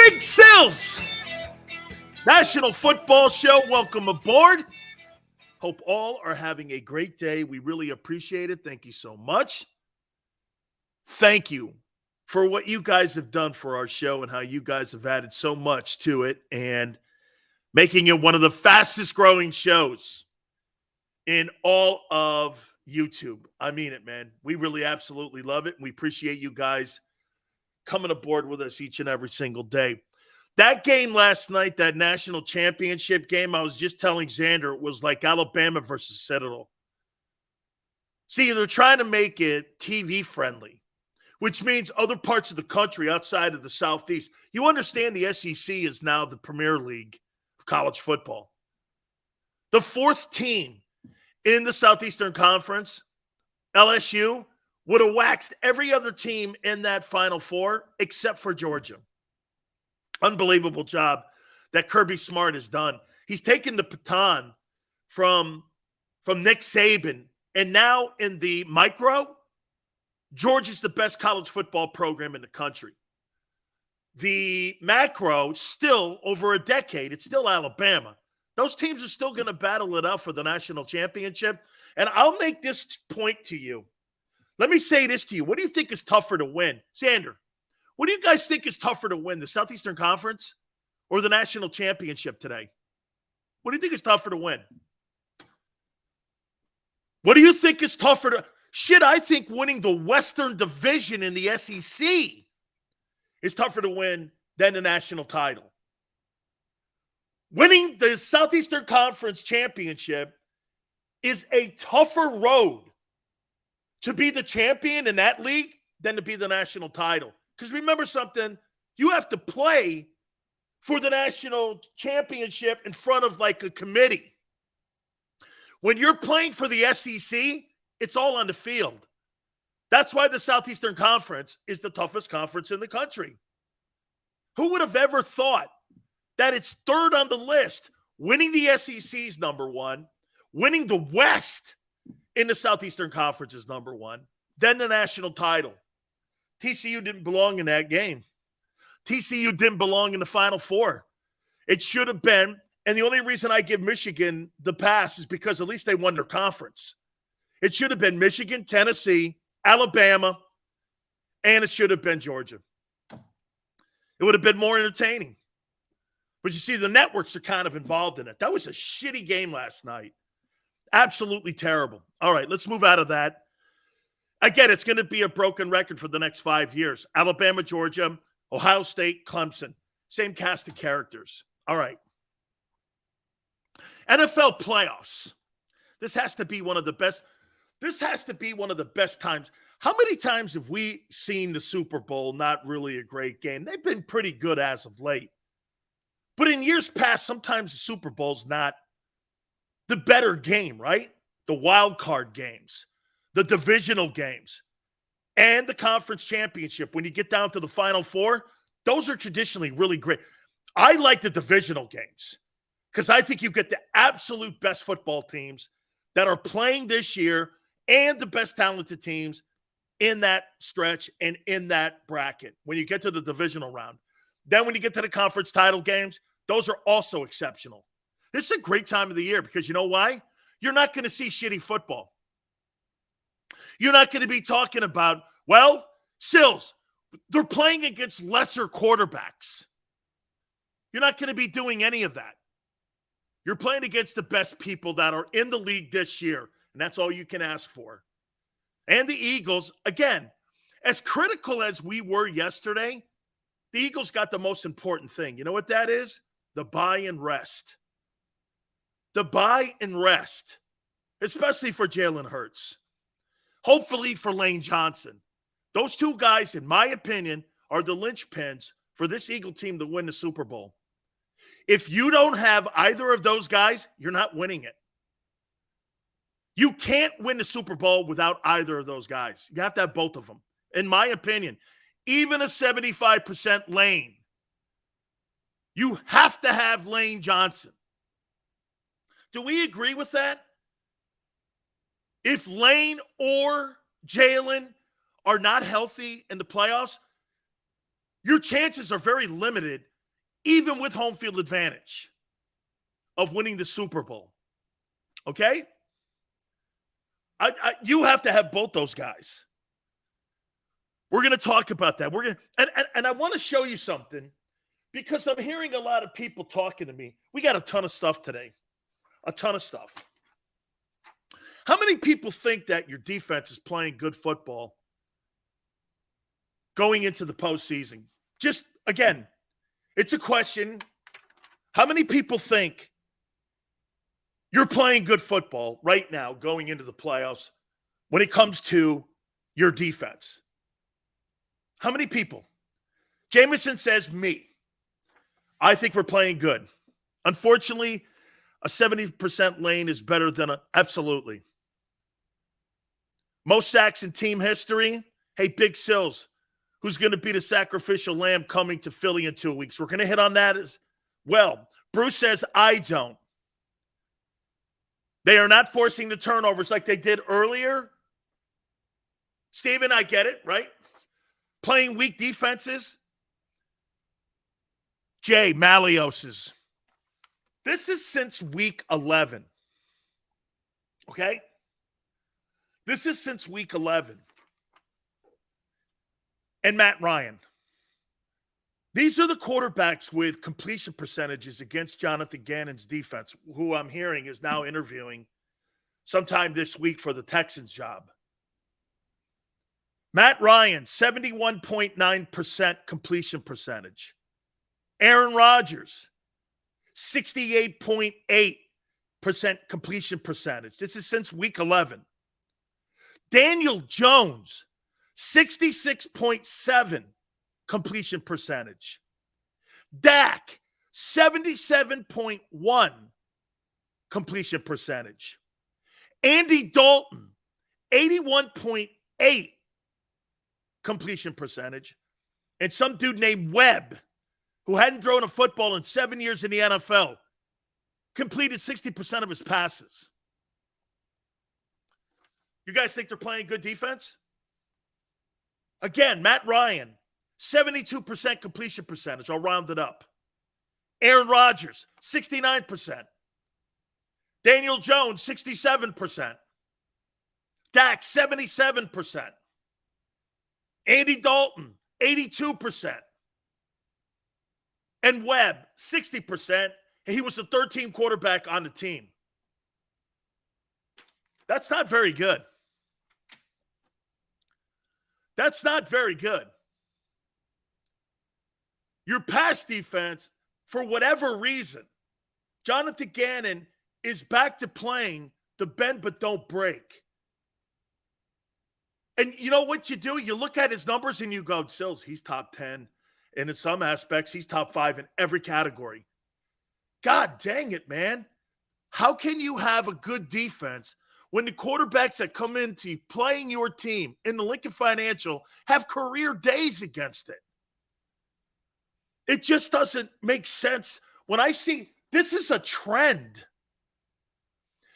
Big Sills, National Football Show. Welcome aboard. Hope all are having a great day. We really appreciate it. Thank you so much. Thank you for what you guys have done for our show and how you guys have added so much to it and making it one of the fastest growing shows in all of YouTube. I mean it, man. We really absolutely love it. And we appreciate you guys coming aboard with us each and every single day. That game last night, that national championship game, I was just telling Xander, it was like Alabama versus Citadel. See, they're trying to make it TV friendly, which means other parts of the country outside of the Southeast. You understand the SEC is now the premier league of college football. The fourth team in the Southeastern Conference, LSU, would have waxed every other team in that Final Four except for Georgia. Unbelievable job that Kirby Smart has done. He's taken the baton from Nick Saban, and now in the micro, Georgia's the best college football program in the country. The macro, still over a decade, it's still Alabama. Those teams are still going to battle it out for the national championship. And I'll make this point to you. Let me say this to you. What do you think is tougher to win? Xander, what do you guys think is tougher to win, the Southeastern Conference or the national championship today? What do you think is tougher to win? What do you think is tougher to – shit, I think winning the Western Division in the SEC is tougher to win than the national title. Winning the Southeastern Conference championship is a tougher road to be the champion in that league than to be the national title. Because remember something, you have to play for the national championship in front of like a committee. When you're playing for the SEC, it's all on the field. That's why the Southeastern Conference is the toughest conference in the country. Who would have ever thought that it's third on the list? Winning the SEC is number one. Winning the West in the Southeastern Conference is number one. Then the national title. TCU didn't belong in that game. TCU didn't belong in the Final Four. It should have been, and the only reason I give Michigan the pass is because at least they won their conference. It should have been Michigan, Tennessee, Alabama, and it should have been Georgia. It would have been more entertaining. But you see, the networks are kind of involved in it. That was a shitty game last night. Absolutely terrible. All right, let's move out of that. Again, it's going to be a broken record for the next 5 years. Alabama, Georgia, Ohio State, Clemson. Same cast of characters. All right. NFL playoffs. This has to be one of the best. This has to be one of the best times. How many times have we seen the Super Bowl? Not really a great game. They've been pretty good as of late. But in years past, sometimes the Super Bowl's not the better game, right? The wild card games, the divisional games, and the conference championship. When you get down to the Final Four, those are traditionally really great. I like the divisional games because I think you get the absolute best football teams that are playing this year and the best talented teams in that stretch and in that bracket when you get to the divisional round. Then when you get to the conference title games, those are also exceptional. This is a great time of the year because you know why? You're not going to see shitty football. You're not going to be talking about, well, Sills, they're playing against lesser quarterbacks. You're not going to be doing any of that. You're playing against the best people that are in the league this year, and that's all you can ask for. And the Eagles, again, as critical as we were yesterday, the Eagles got the most important thing. You know what that is? The bye and rest. The bye and rest, especially for Jalen Hurts. Hopefully for Lane Johnson. Those two guys, in my opinion, are the linchpins for this Eagle team to win the Super Bowl. If you don't have either of those guys, you're not winning it. You can't win the Super Bowl without either of those guys. You have to have both of them. In my opinion, even a 75% Lane, you have to have Lane Johnson. Do we agree with that? If Lane or Jalen are not healthy in the playoffs, your chances are very limited even with home field advantage of winning the Super Bowl. Okay? You have to have both those guys. We're going to talk about that. And I want to show you something because I'm hearing a lot of people talking to me. We got a ton of stuff today. A ton of stuff. How many people think that your defense is playing good football going into the postseason? Just, again, it's a question. How many people think you're playing good football right now going into the playoffs when it comes to your defense? How many people? Jameson says me. I think we're playing good. Unfortunately, a 70% lane is better than absolutely. Most sacks in team history. Hey, Big Sills, who's going to be the sacrificial lamb coming to Philly in 2 weeks? We're going to hit on that as well. Bruce says, I don't. They are not forcing the turnovers like they did earlier. Steven, I get it, right? Playing weak defenses. Jay Malios's. This is since week 11. Okay? This is since week 11. And Matt Ryan. These are the quarterbacks with completion percentages against Jonathan Gannon's defense, who I'm hearing is now interviewing sometime this week for the Texans job. Matt Ryan, 71.9% completion percentage. Aaron Rodgers, 68.8% completion percentage. This is since week 11. Daniel Jones, 66.7% completion percentage. Dak, 77.1% completion percentage. Andy Dalton, 81.8% completion percentage. And some dude named Webb, who hadn't thrown a football in 7 years in the NFL, completed 60% of his passes. You guys think they're playing good defense? Again, Matt Ryan, 72% completion percentage. I'll round it up. Aaron Rodgers, 69%. Daniel Jones, 67%. Dak, 77%. Andy Dalton, 82%. And Webb, 60%. And he was the third team quarterback on the team. That's not very good. That's not very good. Your pass defense, for whatever reason, Jonathan Gannon is back to playing the bend but don't break. And you know what you do? You look at his numbers and you go, Sills, he's top 10. And in some aspects, he's top 5 in every category. God dang it, man. How can you have a good defense when the quarterbacks that come into playing your team in the Lincoln Financial have career days against it? It just doesn't make sense. When I see, this is a trend.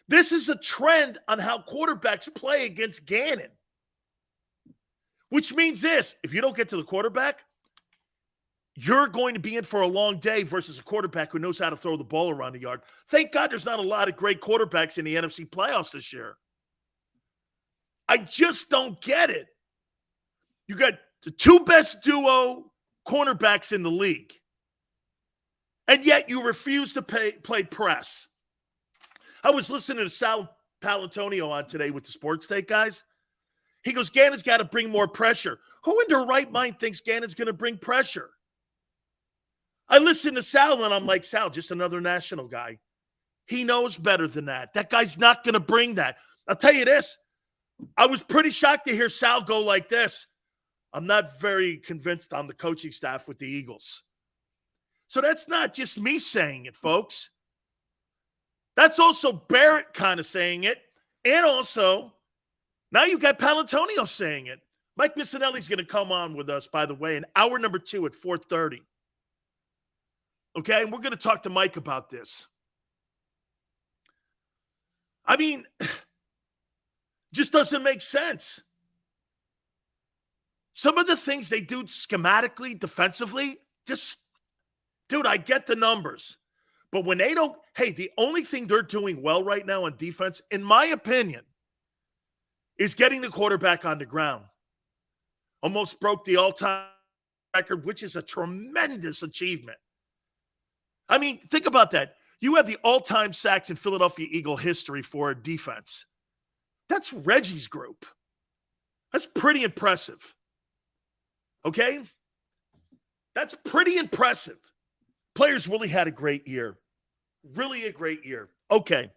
This is a trend on how quarterbacks play against Gannon. Which means this, if you don't get to the quarterback, you're going to be in for a long day versus a quarterback who knows how to throw the ball around the yard. Thank God there's not a lot of great quarterbacks in the NFC playoffs this year. I just don't get it. You got the two best duo cornerbacks in the league, and yet you refuse to play press. I was listening to Sal Palantonio on today with the Sports Take guys. He goes, Gannon's got to bring more pressure. Who in their right mind thinks Gannon's going to bring pressure? I listen to Sal, and I'm like, Sal, just another national guy. He knows better than that. That guy's not going to bring that. I'll tell you this. I was pretty shocked to hear Sal go like this. I'm not very convinced on the coaching staff with the Eagles. So that's not just me saying it, folks. That's also Barrett kind of saying it. And also, now you've got Palantonio saying it. Mike Missinelli's going to come on with us, by the way, in hour number 2 at 4:30. Okay, and we're going to talk to Mike about this. I mean, just doesn't make sense. Some of the things they do schematically, defensively, just Dude, I get the numbers. But when they don't, hey, the only thing they're doing well right now on defense, in my opinion, is getting the quarterback on the ground. Almost broke the all-time record, which is a tremendous achievement. I mean, think about that. You have the all-time sacks in Philadelphia Eagle history for a defense. That's Reggie's group. That's pretty impressive. Okay? That's pretty impressive. Players really had a great year. Really a great year. Okay.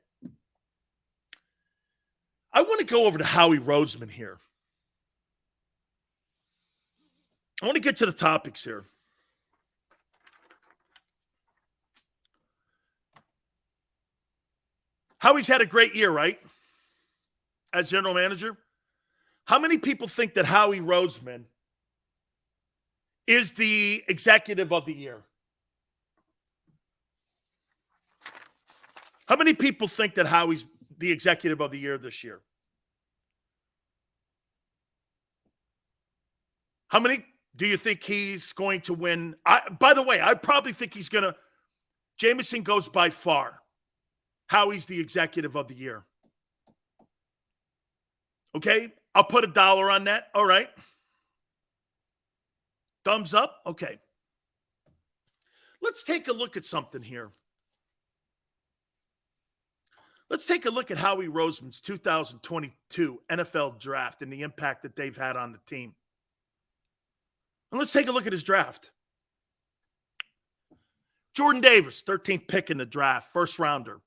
I want to go over to Howie Roseman here. I want to get to the topics here. Howie's had a great year, right? As general manager. How many people think that Howie Roseman is the executive of the year? How many people think that Howie's the executive of the year this year? How many do you think he's going to win? By the way, I probably think he's going to. Jameson goes by far. Howie's the executive of the year. Okay? I'll put $1 on that. All right. Thumbs up? Okay. Let's take a look at something here. Let's take a look at Howie Roseman's 2022 NFL draft and the impact that they've had on the team. And let's take a look at his draft. Jordan Davis, 13th pick in the draft, first rounder.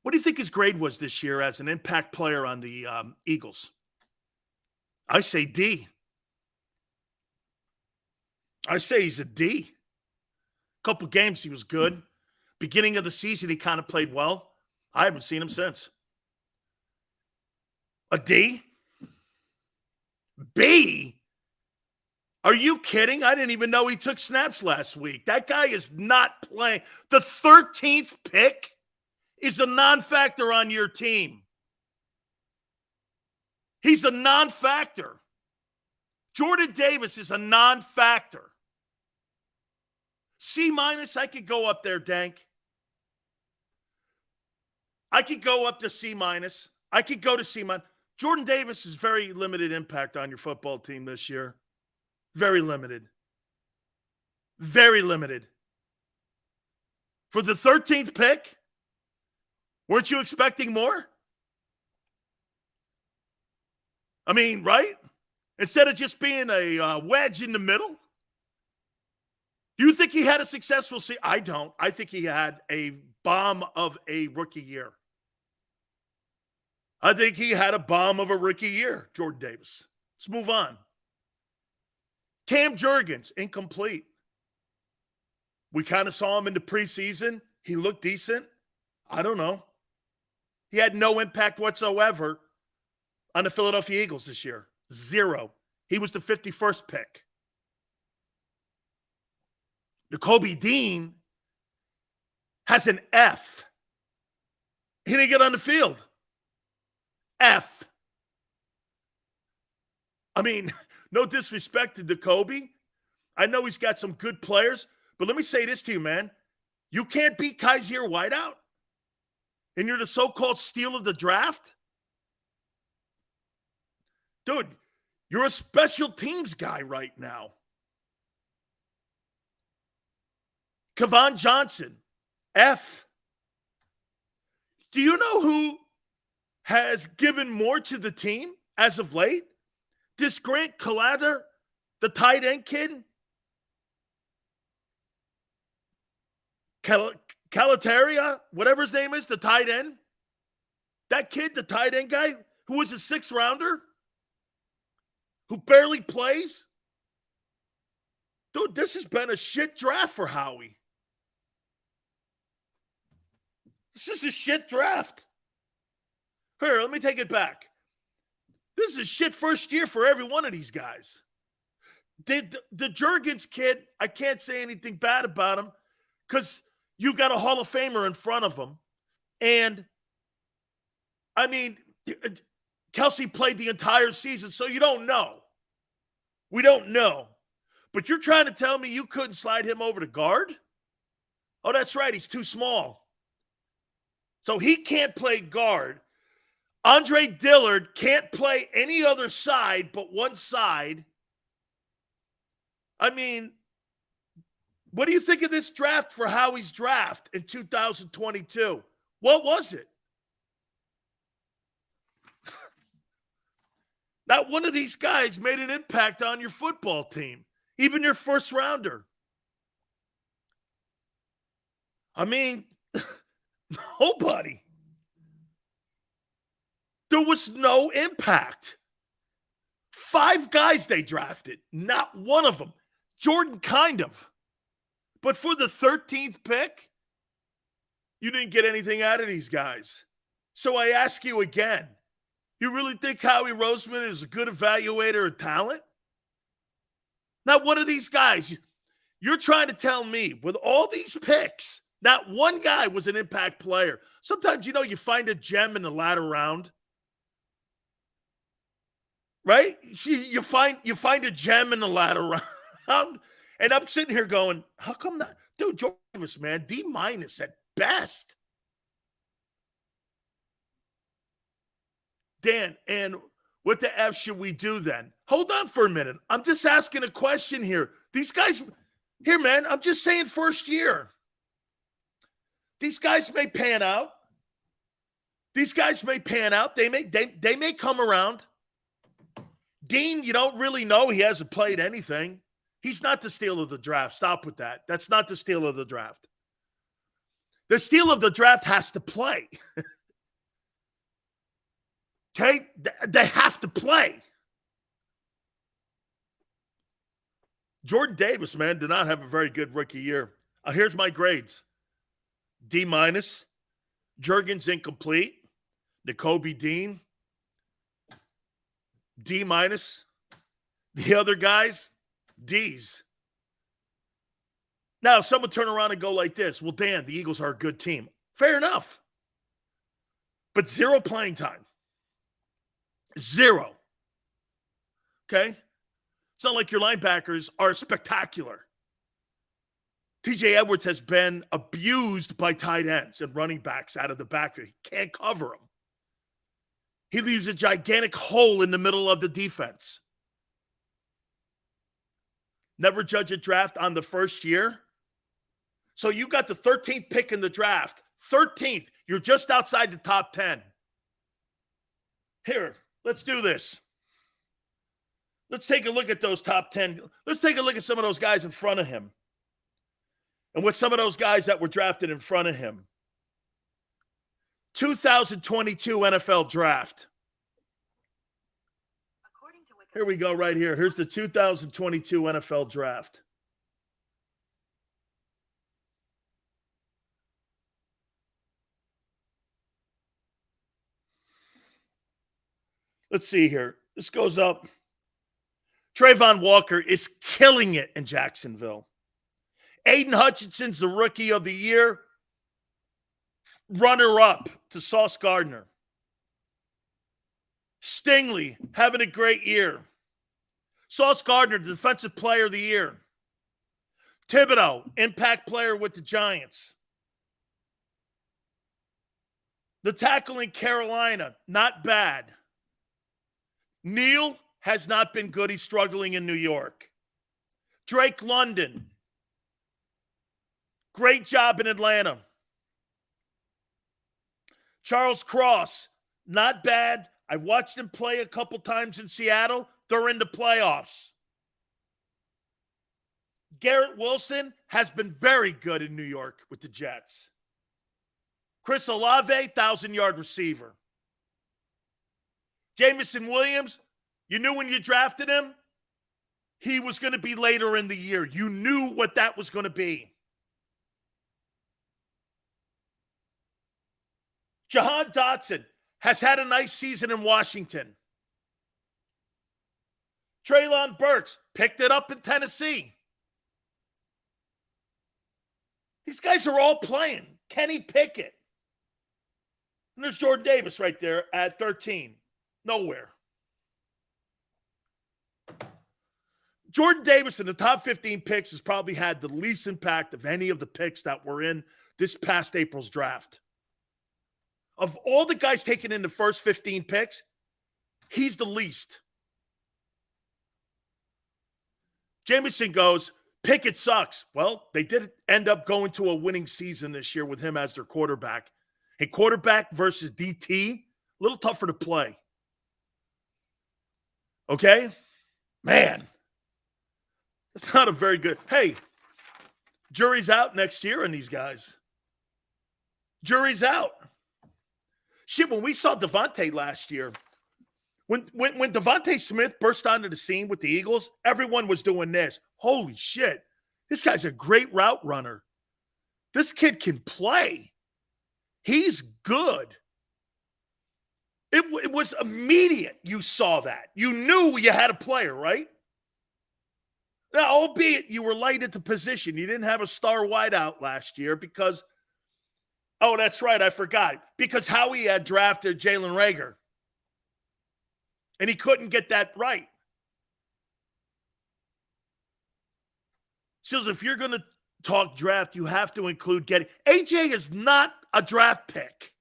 What do you think his grade was this year as an impact player on the Eagles? I say D. I say he's a D. Couple games he was good. Beginning of the season, he kind of played well. I haven't seen him since. A D? B? Are you kidding? I didn't even know he took snaps last week. That guy is not playing. The 13th pick is a non-factor on your team. He's a non-factor. Jordan Davis is a non-factor. C-, I could go up there, Dank. I could go up to C-. I could go to C-. Jordan Davis is very limited impact on your football team this year. Very limited. Very limited. For the 13th pick, weren't you expecting more? I mean, right? Instead of just being a wedge in the middle? Do you think he had a successful season? I don't. I think he had a bomb of a rookie year. I think he had a bomb of a rookie year, Jordan Davis. Let's move on. Cam Jurgens, incomplete. We kind of saw him in the preseason. He looked decent. I don't know. He had no impact whatsoever on the Philadelphia Eagles this year. 0. He was the 51st pick. Nakobe Dean has an F. He didn't get on the field. F. I mean, no disrespect to Nakobe. I know he's got some good players, but let me say this to you, man. You can't beat Kaiser Whiteout, and you're the so-called steal of the draft? Dude, you're a special teams guy right now. Kevon Johnson, F. Do you know who has given more to the team as of late? This Grant Calater, the tight end kid? Calateria, whatever his name is, the tight end? That kid, the tight end guy, who was a 6th rounder? Who barely plays? Dude, this has been a shit draft for Howie. This is a shit draft. Here, let me take it back. This is a shit first year for every one of these guys. The Jurgens kid, I can't say anything bad about him because you got a Hall of Famer in front of him. And, I mean, Kelsey played the entire season, so you don't know. We don't know. But you're trying to tell me you couldn't slide him over to guard? Oh, that's right. He's too small. So he can't play guard. Andre Dillard can't play any other side but one side. I mean, what do you think of this draft for Howie's draft in 2022? What was it? Not one of these guys made an impact on your football team, even your first rounder. I mean, nobody. There was no impact. 5 guys they drafted, not one of them. Jordan kind of. But for the 13th pick, you didn't get anything out of these guys. So I ask you again, you really think Howie Roseman is a good evaluator of talent? Not one of these guys. You're trying to tell me with all these picks, not one guy was an impact player. Sometimes, you find a gem in the latter round. Right? You find a gem in the latter round. And I'm sitting here going, how come that? Dude, Jordan Davis, man, D- at best. Dan, and what the F should we do then? Hold on for a minute. I'm just asking a question here. These guys, here, man, I'm just saying first year. These guys may pan out. They may come around. Dean, you don't really know. He hasn't played anything. He's not the steal of the draft. Stop with that. That's not the steal of the draft. The steal of the draft has to play. Okay? They have to play. Jordan Davis, man, did not have a very good rookie year. Here's my grades. D-. Jurgens incomplete. Nakobe Dean. D-. The other guys, D's. Now, someone turn around and go like this. Well, Dan, the Eagles are a good team. Fair enough. But 0 playing time. 0. Okay? It's not like your linebackers are spectacular. TJ Edwards has been abused by tight ends and running backs out of the backfield. He can't cover them. He leaves a gigantic hole in the middle of the defense. Never judge a draft on the first year. So you got the 13th pick in the draft. 13th. You're just outside the top 10. Here, let's do this. Let's take a look at those top 10. Let's take a look at some of those guys in front of him. And with some of those guys that were drafted in front of him. 2022 NFL Draft. Here we go right here. Here's the 2022 NFL Draft. Let's see here. This goes up. Trayvon Walker is killing it in Jacksonville. Aiden Hutchinson's the rookie of the year. Runner-up to Sauce Gardner. Stingley having a great year. Sauce Gardner, the defensive player of the year. Thibodeau, impact player with the Giants. The tackle in Carolina, not bad. Neal has not been good. He's struggling in New York. Drake London, great job in Atlanta. Charles Cross, not bad. I watched him play a couple times in Seattle. They're in the playoffs. Garrett Wilson has been very good in New York with the Jets. Chris Olave, 1,000-yard receiver. Jameson Williams, you knew when you drafted him, he was going to be later in the year. You knew what that was going to be. Jahan Dotson has had a nice season in Washington. Treylon Burks picked it up in Tennessee. These guys are all playing. Kenny Pickett. And there's Jordan Davis right there at 13. Nowhere. Jordan Davis in the top 15 picks has probably had the least impact of any of the picks that were in this past April's draft. Of all the guys taken in the first 15 picks, he's the least. Jameson goes, Pickett sucks. Well, they did end up going to a winning season this year with him as their quarterback. And quarterback versus DT, a little tougher to play. Okay? Man. It's not a very good. Hey, jury's out next year on these guys. Jury's out. Shit, when we saw Devonta last year, when Devonta Smith burst onto the scene with the Eagles, everyone was doing this. Holy shit, this guy's a great route runner. This kid can play. He's good. It was immediate you saw that. You knew you had a player, right? Now, albeit you were light at the position. You didn't have a star wideout last year because, oh, that's right, I forgot. Because Howie had drafted Jalen Reagor. And he couldn't get that right. So if you're going to talk draft, you have to include getting. AJ is not a draft pick.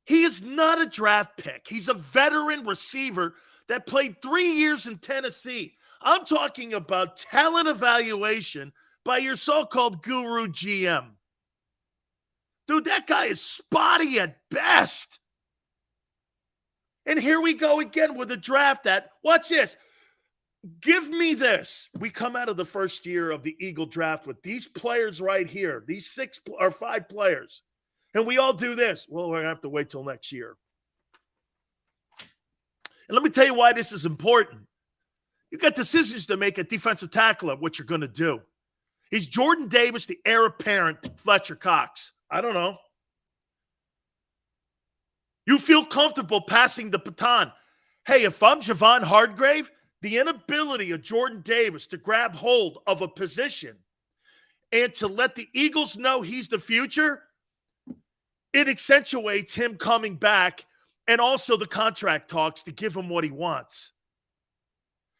He is not a draft pick. He's a veteran receiver that played 3 years in Tennessee. I'm talking about talent evaluation by your so-called guru GM. Dude, that guy is spotty at best. And here we go again with a draft that, watch this. Give me this. We come out of the first year of the Eagle draft with these players right here, these 6 or 5 players. And we all do this. Well, we're going to have to wait till next year. And let me tell you why this is important. You got decisions to make at defensive tackle of what you're going to do. Is Jordan Davis the heir apparent to Fletcher Cox? I don't know. You feel comfortable passing the baton. Hey, if I'm Javon Hargrave, the inability of Jordan Davis to grab hold of a position and to let the Eagles know he's the future, it accentuates him coming back and also the contract talks to give him what he wants.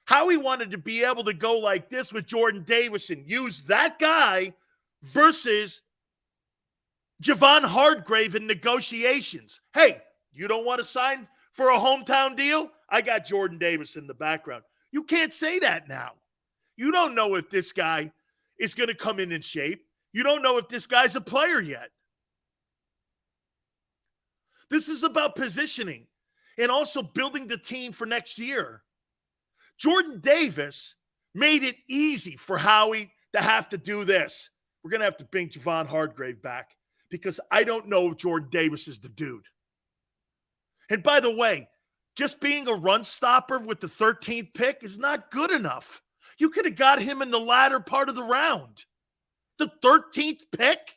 Howie wanted to be able to go like this with Jordan Davis and use that guy versus Javon Hargrave in negotiations. Hey, you don't want to sign for a hometown deal? I got Jordan Davis in the background. You can't say that now. You don't know if this guy is going to come in shape. You don't know if this guy's a player yet. This is about positioning and also building the team for next year. Jordan Davis made it easy for Howie to have to do this. We're going to have to bring Javon Hargrave back because I don't know if Jordan Davis is the dude. And by the way, just being a run stopper with the 13th pick is not good enough. You could have got him in the latter part of the round. The 13th pick?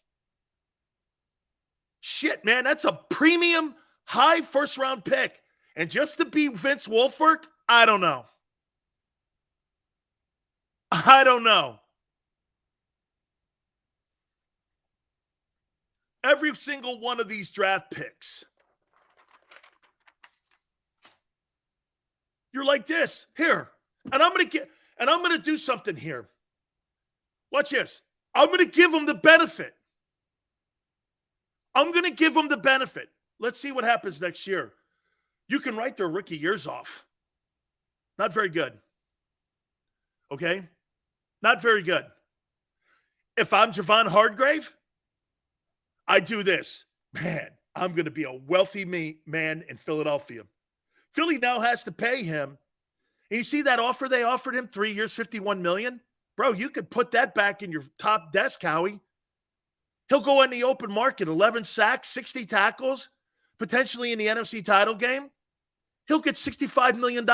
Shit, man, that's a premium high first-round pick. And just to be Vince Wilfork, I don't know. I don't know. Every single one of these draft picks, you're like this here, and I'm going to do something here. Watch this. I'm going to give them the benefit. I'm going to give them the benefit. Let's see what happens next year. You can write their rookie years off. Not very good. Okay? Not very good. If I'm Javon Hargrave, I do this. Man, I'm going to be a wealthy man in Philadelphia. Philly now has to pay him. And you see that offer they offered him, 3 years, $51 million? Bro, you could put that back in your top desk, Howie. He'll go in the open market, 11 sacks, 60 tackles, potentially in the NFC title game. He'll get $65 million.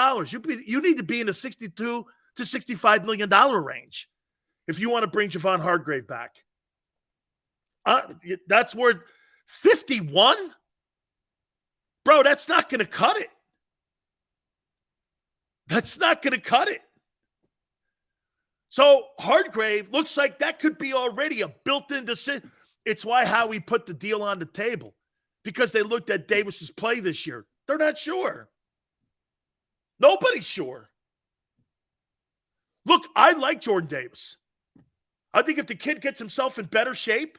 You need to be in the $62 to $65 million range if you want to bring Javon Hargrave back. That's worth 51? Bro, that's not going to cut it. That's not going to cut it. So Hargrave looks like that could be already a built-in decision. It's why Howie put the deal on the table, because they looked at Davis's play this year. They're not sure. Nobody's sure. Look, I like Jordan Davis. I think if the kid gets himself in better shape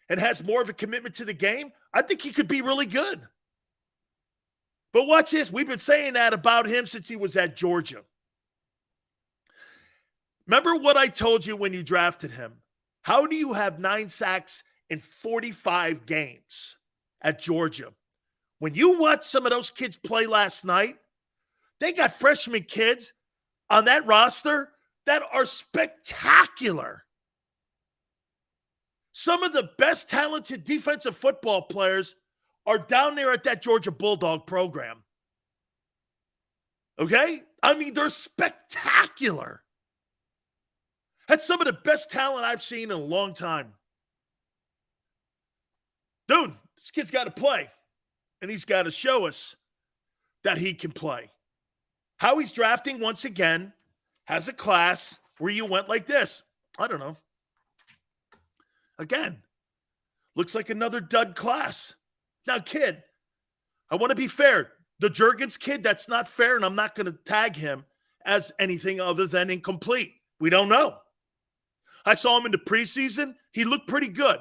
and has more of a commitment to the game, I think he could be really good. But watch this. We've been saying that about him since he was at Georgia. Remember what I told you when you drafted him? How do you have 9 sacks in 45 games at Georgia? When you watch some of those kids play last night, they got freshman kids on that roster that are spectacular. Some of the best talented defensive football players are down there at that Georgia Bulldog program. Okay? I mean, they're spectacular. That's some of the best talent I've seen in a long time. Dude, this kid's got to play. And he's got to show us that he can play. Howie's drafting, once again, has a class where you went like this. I don't know. Again, looks like another dud class. Now, kid, I want to be fair. The Juergens kid, that's not fair, and I'm not going to tag him as anything other than incomplete. We don't know. I saw him in the preseason. He looked pretty good.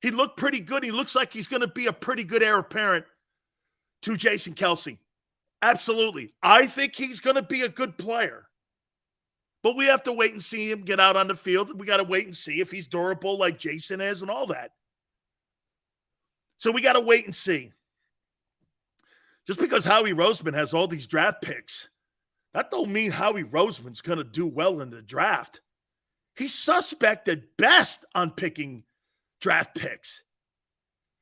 He looked pretty good. He looks like he's going to be a pretty good heir apparent to Jason Kelce. Absolutely. I think he's going to be a good player. But we have to wait and see him get out on the field. We got to wait and see if he's durable like Jason is and all that. So we got to wait and see. Just because Howie Roseman has all these draft picks, that don't mean Howie Roseman's going to do well in the draft. He's suspect at best on picking draft picks.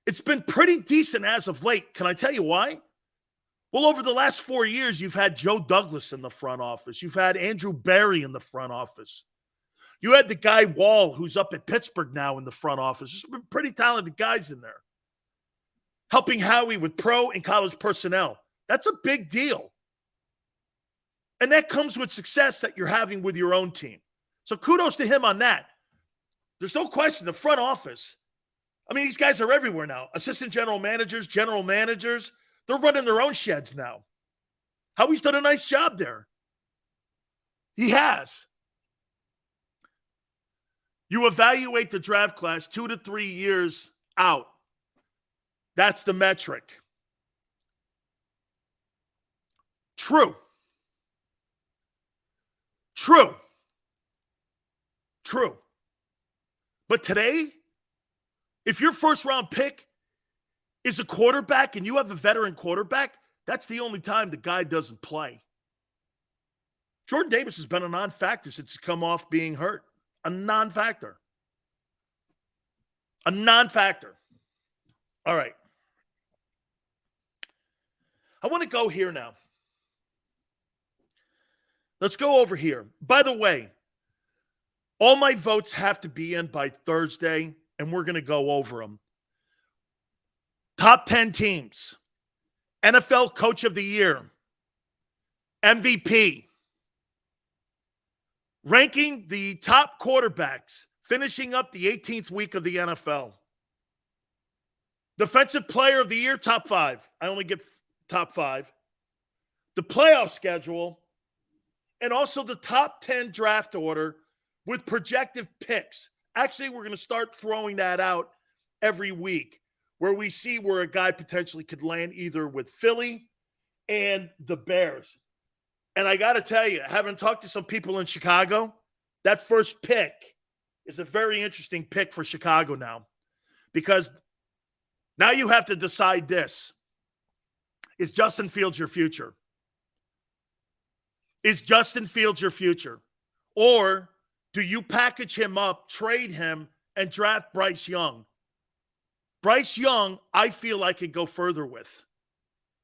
It's been pretty decent as of late. Can I tell you why? Well, over the last 4 years, you've had Joe Douglas in the front office. You've had Andrew Berry in the front office. You had the guy Wall, who's up at Pittsburgh now, in the front office. There's been pretty talented guys in there, helping Howie with pro and college personnel. That's a big deal. And that comes with success that you're having with your own team. So kudos to him on that. There's no question, the front office, I mean, these guys are everywhere now. Assistant general managers, they're running their own sheds now. Howie's done a nice job there. He has. You evaluate the draft class 2 to 3 years out. That's the metric. True. But today, if your first round pick is a quarterback and you have a veteran quarterback, that's the only time the guy doesn't play. Jordan Davis has been a non-factor since he's come off being hurt. A non-factor. All right. I want to go here now. Let's go over here. By the way, all my votes have to be in by Thursday, and we're going to go over them. Top 10 teams. NFL Coach of the Year. MVP. Ranking the top quarterbacks, finishing up the 18th week of the NFL. Defensive Player of the Year, top 5. I only get top 5. The playoff schedule, and also the top 10 draft order with projected picks. Actually, we're going to start throwing that out every week where we see where a guy potentially could land either with Philly and the Bears. And I got to tell you, having talked to some people in Chicago, that first pick is a very interesting pick for Chicago now, because now you have to decide this. Is Justin Fields your future? Is Justin Fields your future? Or do you package him up, trade him, and draft Bryce Young? Bryce Young, I feel I could go further with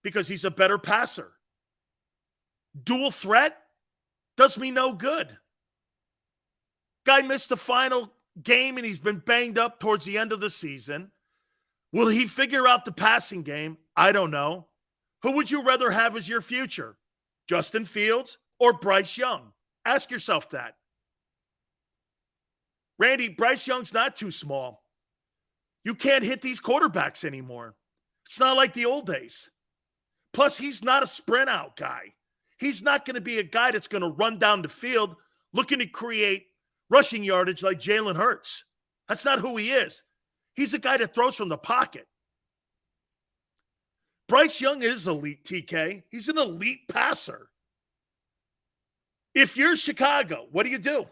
because he's a better passer. Dual threat does me no good. Guy missed the final game and he's been banged up towards the end of the season. Will he figure out the passing game? I don't know. Who would you rather have as your future? Justin Fields or Bryce Young? Ask yourself that. Randy, Bryce Young's not too small. You can't hit these quarterbacks anymore. It's not like the old days. Plus, he's not a sprint out guy. He's not going to be a guy that's going to run down the field looking to create rushing yardage like Jalen Hurts. That's not who he is. He's a guy that throws from the pocket. Bryce Young is elite, TK. He's an elite passer. If you're Chicago, what do?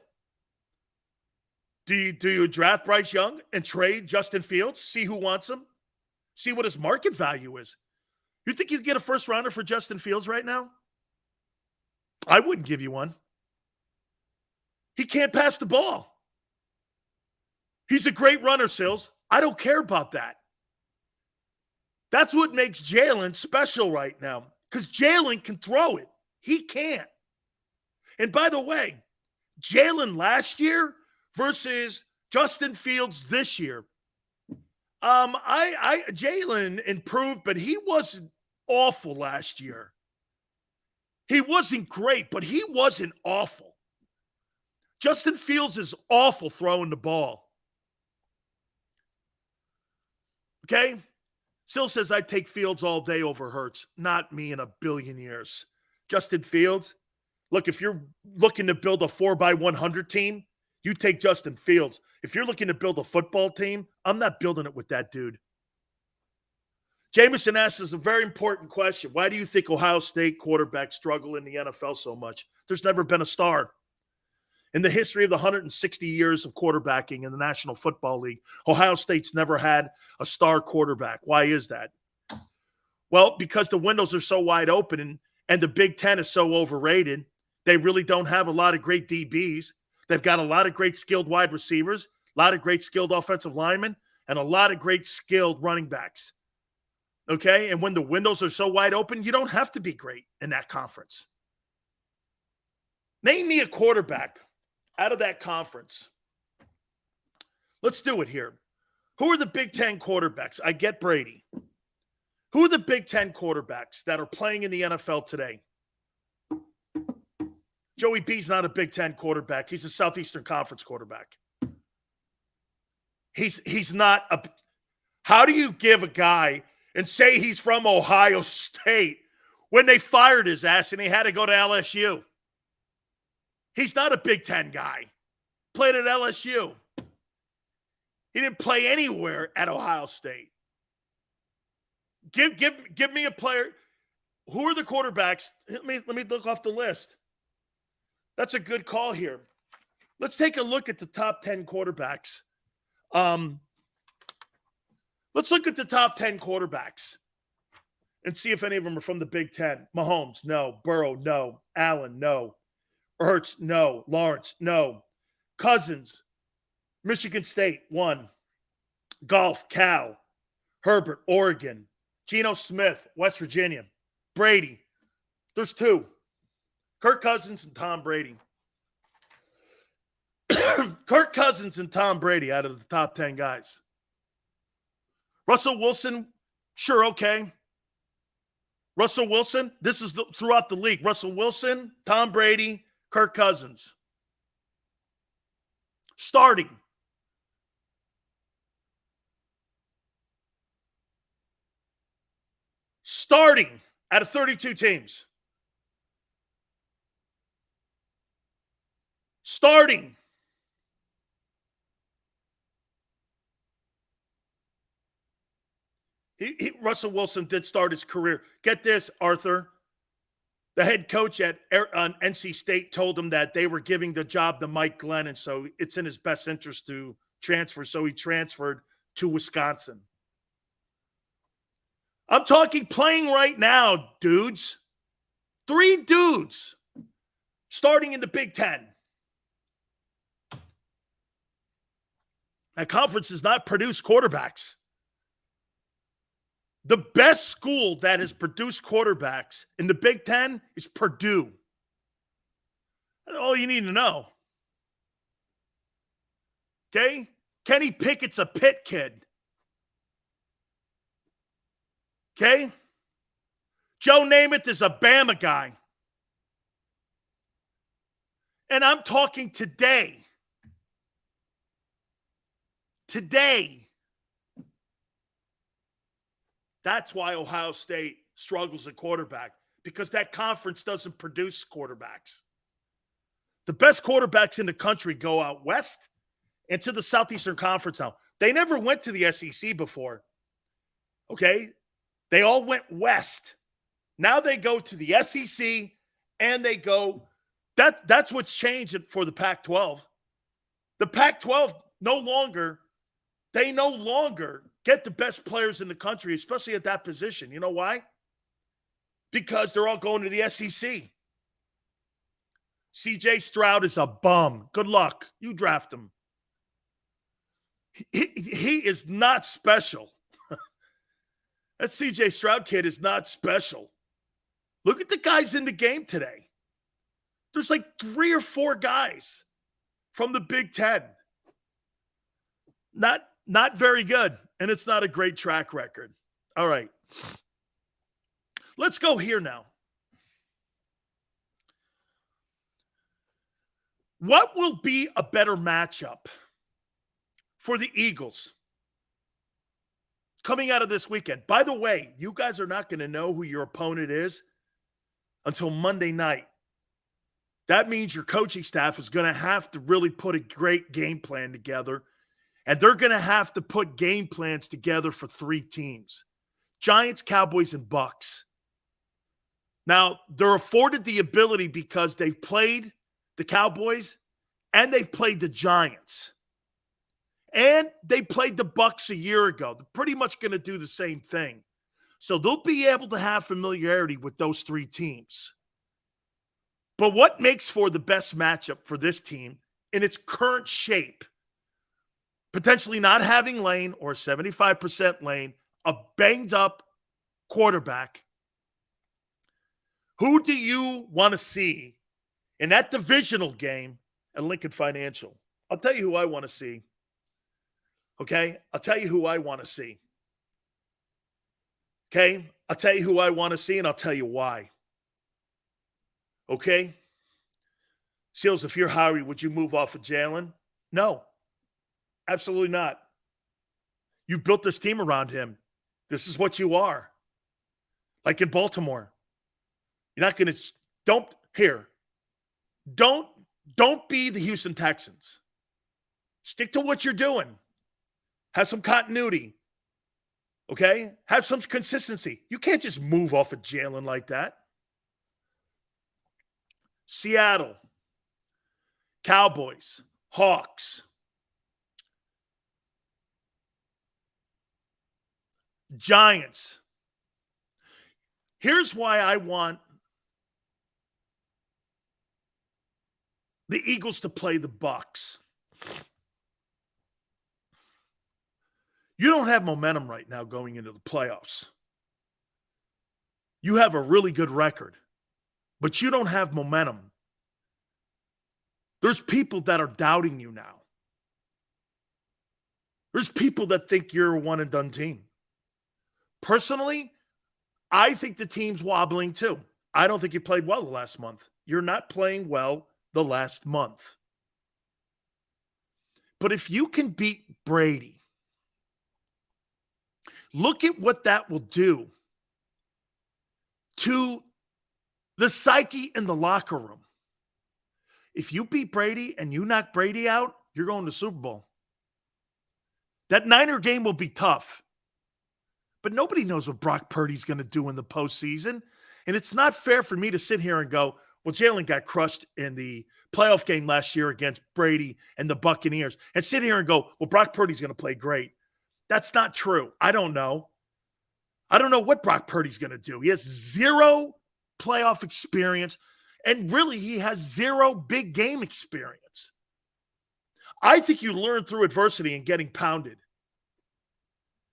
Do you draft Bryce Young and trade Justin Fields? See who wants him? See what his market value is. You think you could get a first rounder for Justin Fields right now? I wouldn't give you one. He can't pass the ball. He's a great runner, Sills. I don't care about that. That's what makes Jalen special right now, because Jalen can throw it. He can't. And by the way, Jalen last year versus Justin Fields this year. Jalen improved, but he wasn't awful last year. He wasn't great, but he wasn't awful. Justin Fields is awful throwing the ball. Okay? Sil says, I'd take Fields all day over Hurts. Not me in a billion years. Justin Fields, look, if you're looking to build a 4x100 team, you take Justin Fields. If you're looking to build a football team, I'm not building it with that dude. Jameson asks us a very important question. Why do you think Ohio State quarterbacks struggle in the NFL so much? There's never been a star. In the history of the 160 years of quarterbacking in the National Football League, Ohio State's never had a star quarterback. Why is that? Well, because the windows are so wide open and the Big Ten is so overrated. They really don't have a lot of great DBs. They've got a lot of great skilled wide receivers, a lot of great skilled offensive linemen, and a lot of great skilled running backs. Okay? And when the windows are so wide open, you don't have to be great in that conference. Name me a quarterback out of that conference. Let's do it here. Who are the Big Ten quarterbacks? I get Brady. Who are the Big Ten quarterbacks that are playing in the NFL today? Joey B's not a Big Ten quarterback. He's a Southeastern Conference quarterback. He's not a – how do you give a guy and say he's from Ohio State when they fired his ass and he had to go to LSU? He's not a Big Ten guy. Played at LSU. He didn't play anywhere at Ohio State. Give me a player. Who are the quarterbacks? Let me look off the list. That's a good call here. Let's take a look at the top 10 quarterbacks. Let's look at the top 10 quarterbacks and see if any of them are from the Big Ten. Mahomes, no. Burrow, no. Allen, no. Hurts, no. Lawrence, no. Cousins, Michigan State, 1. Golf, Cal. Herbert, Oregon. Geno Smith, West Virginia. Brady, there's 2. Kirk Cousins and Tom Brady. Kirk Cousins and Tom Brady out of the top 10 guys. Russell Wilson, sure, okay. Russell Wilson, this is throughout the league. Russell Wilson, Tom Brady, Kirk Cousins. Starting. Out of 32 teams. Starting. Russell Wilson did start his career. Get this, Arthur. The head coach at NC State told him that they were giving the job to Mike Glennon, so it's in his best interest to transfer. So he transferred to Wisconsin. I'm talking playing right now, dudes. 3 dudes starting in the Big Ten. That conference does not produce quarterbacks. The best school that has produced quarterbacks in the Big Ten is Purdue. That's all you need to know. Okay? Kenny Pickett's a Pitt kid. Okay? Joe Namath is a Bama guy. And I'm talking today. Today. That's why Ohio State struggles at quarterback, because that conference doesn't produce quarterbacks. The best quarterbacks in the country go out west and to the Southeastern Conference now. They never went to the SEC before. Okay? They all went west. Now they go to the SEC and they go. That's what's changed for the Pac-12. The Pac-12 no longer get the best players in the country, especially at that position. You know why? Because they're all going to the SEC. CJ Stroud is a bum. Good luck. You draft him. He is not special. That CJ Stroud kid is not special. Look at the guys in the game today. There's like 3 or 4 guys from the Big Ten. Not very good, and it's not a great track record. All right. Let's go here now. What will be a better matchup for the Eagles coming out of this weekend? By the way, you guys are not going to know who your opponent is until Monday night. That means your coaching staff is going to have to really put a great game plan together, and they're going to have to put game plans together for 3 teams: Giants, Cowboys, and Bucks. Now, they're afforded the ability because they've played the Cowboys and they've played the Giants. And they played the Bucks a year ago. They're pretty much going to do the same thing. So they'll be able to have familiarity with those 3 teams. But what makes for the best matchup for this team in its current shape? Potentially not having Lane or 75% Lane, a banged up quarterback. Who do you want to see in that divisional game at Lincoln Financial? I'll tell you who I want to see. Okay? I'll tell you who I want to see. Okay? I'll tell you who I want to see, and I'll tell you why. Okay? Seals, if you're Howie, would you move off of Jalen? No. Absolutely not. You built this team around him. This is what you are. Like in Baltimore. You're not going to don't be the Houston Texans. Stick to what you're doing. Have some continuity. Okay? Have some consistency. You can't just move off of Jalen like that. Seattle, Cowboys, Hawks, Giants. Here's why I want the Eagles to play the Bucks. You don't have momentum right now going into the playoffs. You have a really good record, but you don't have momentum. There's people that are doubting you now. There's people that think you're a one-and-done team. Personally, I think the team's wobbling too. I don't think you played well the last month. You're not playing well the last month. But if you can beat Brady, look at what that will do to the psyche in the locker room. If you beat Brady and you knock Brady out, you're going to Super Bowl. That Niner game will be tough. But nobody knows what Brock Purdy's going to do in the postseason. And it's not fair for me to sit here and go, well, Jalen got crushed in the playoff game last year against Brady and the Buccaneers, and sit here and go, well, Brock Purdy's going to play great. That's not true. I don't know. I don't know what Brock Purdy's going to do. He has 0 playoff experience, and really he has 0 big game experience. I think you learn through adversity and getting pounded.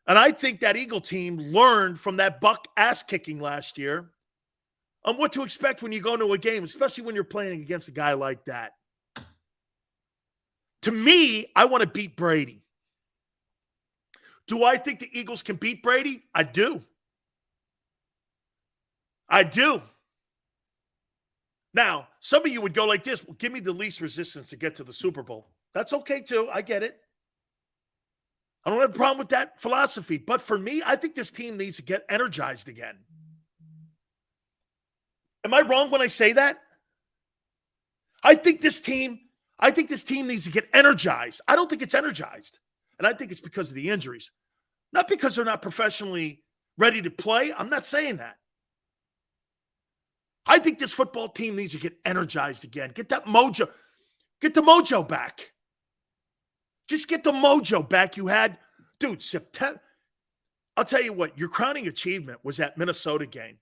And I think that Eagle team learned from that Buck ass kicking last year on what to expect when you go into a game, especially when you're playing against a guy like that. To me, I want to beat Brady. Do I think the Eagles can beat Brady? I do. I do. Now, some of you would go like this, well, give me the least resistance to get to the Super Bowl. That's okay too. I get it. I don't have a problem with that philosophy. But for me, I think this team needs to get energized again. Am I wrong when I say that? I think this team needs to get energized. I don't think it's energized. And I think it's because of the injuries. Not because they're not professionally ready to play. I'm not saying that. I think this football team needs to get energized again. Get that mojo. Get the mojo back. Just get the mojo back you had. Dude, September. I'll tell you what, your crowning achievement was that Minnesota game.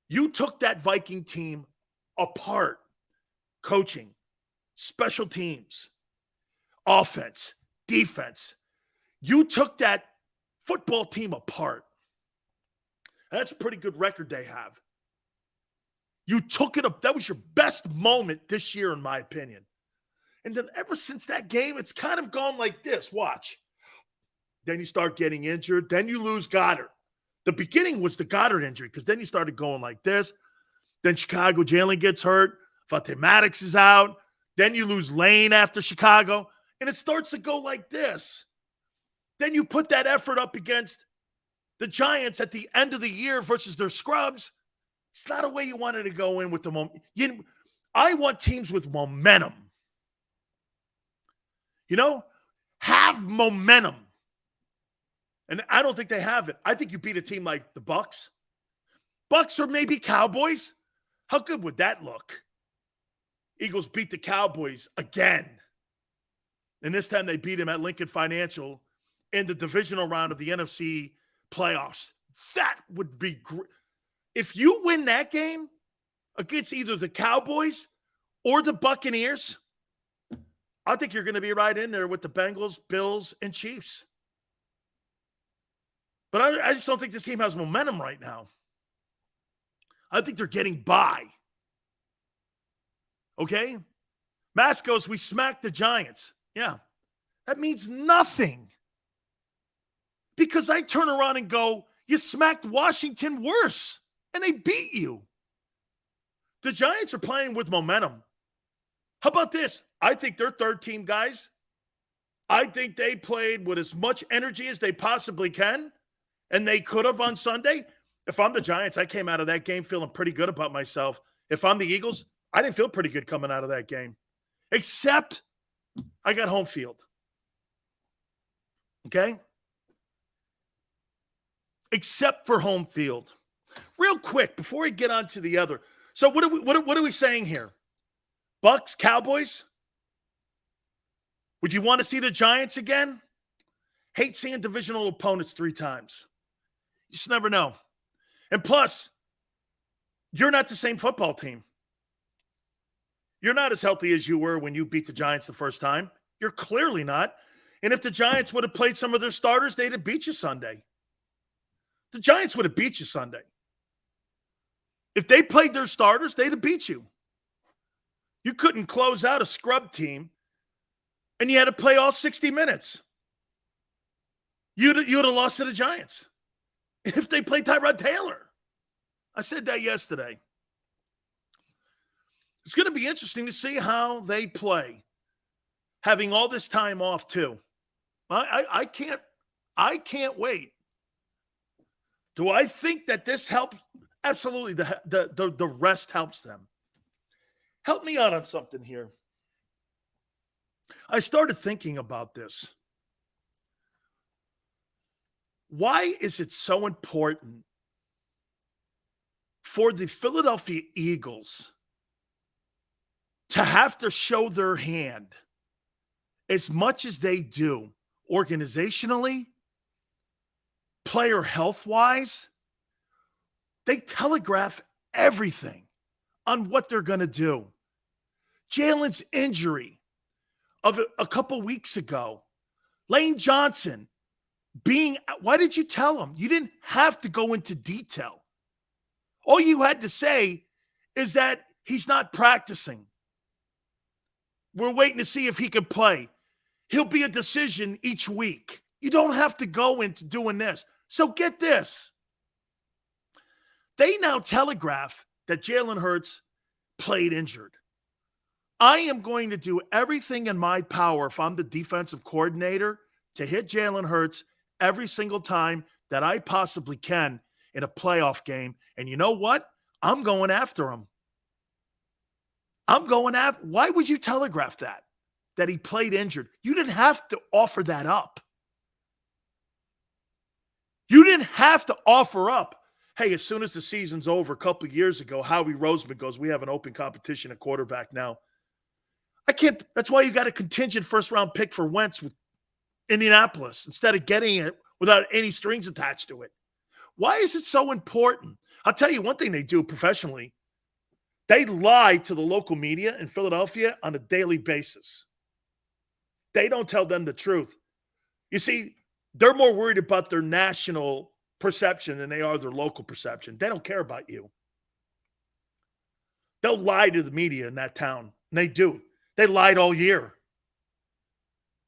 You took that Viking team apart. Coaching, special teams, offense, defense. You took that football team apart. And that's a pretty good record they have. You took it up. That was your best moment this year, in my opinion. And then ever since that game, it's kind of gone like this. Watch. Then you start getting injured. Then you lose Goddard. The beginning was the Goddard injury because then you started going like this. Then Chicago, Jalen gets hurt. Devonta Maddox is out. Then you lose Lane after Chicago. And it starts to go like this. Then you put that effort up against the Giants at the end of the year versus their scrubs. It's not a way you wanted to go in with the momentum. I want teams with momentum. Have momentum. And I don't think they have it. I think you beat a team like the Bucks. Bucks or maybe Cowboys. How good would that look? Eagles beat the Cowboys again. And this time they beat him at Lincoln Financial in the divisional round of the NFC playoffs. That would be great. If you win that game against either the Cowboys or the Buccaneers, I think you're going to be right in there with the Bengals, Bills, and Chiefs. But I just don't think this team has momentum right now. I think they're getting by. Okay? Mask goes, we smacked the Giants. Yeah. That means nothing. Because I turn around and go, you smacked Washington worse, and they beat you. The Giants are playing with momentum. How about this? I think their third-team guys, I think they played with as much energy as they possibly can, and they could have on Sunday. If I'm the Giants, I came out of that game feeling pretty good about myself. If I'm the Eagles, I didn't feel pretty good coming out of that game. Except I got home field. Okay? Except for home field. Real quick, before we get on to the other. So what are we saying here? Bucks, Cowboys? Would you want to see the Giants again? Hate seeing divisional opponents 3 times. You just never know. And plus, you're not the same football team. You're not as healthy as you were when you beat the Giants the first time. You're clearly not. And if the Giants would have played some of their starters, they'd have beat you Sunday. The Giants would have beat you Sunday. If they played their starters, they'd have beat you. You couldn't close out a scrub team, and you had to play all 60 minutes. You'd have lost to the Giants if they played Tyrod Taylor. I said that yesterday. It's going to be interesting to see how they play, having all this time off too. I can't wait. Do I think that this helps? Absolutely. The rest helps them. Help me out on something here. I started thinking about this. Why is it so important for the Philadelphia Eagles to have to show their hand as much as they do organizationally, player health-wise? They telegraph everything on what they're going to do. Jalen's injury of a couple weeks ago, Lane Johnson why did you tell him? You didn't have to go into detail. All you had to say is that he's not practicing. We're waiting to see if he can play. He'll be a decision each week. You don't have to go into doing this. So get this. They now telegraph that Jalen Hurts played injured. I am going to do everything in my power if I'm the defensive coordinator to hit Jalen Hurts every single time that I possibly can in a playoff game. And you know what? I'm going after him. Why would you telegraph that he played injured? You didn't have to offer that up. You didn't have to offer up, hey, as soon as the season's over, a couple of years ago, Howie Roseman goes, we have an open competition at quarterback now. That's why you got a contingent first-round pick for Wentz with Indianapolis instead of getting it without any strings attached to it. Why is it so important? I'll tell you one thing they do professionally. They lie to the local media in Philadelphia on a daily basis. They don't tell them the truth. You see, they're more worried about their national perception than they are their local perception. They don't care about you. They'll lie to the media in that town. And they do. They lied all year.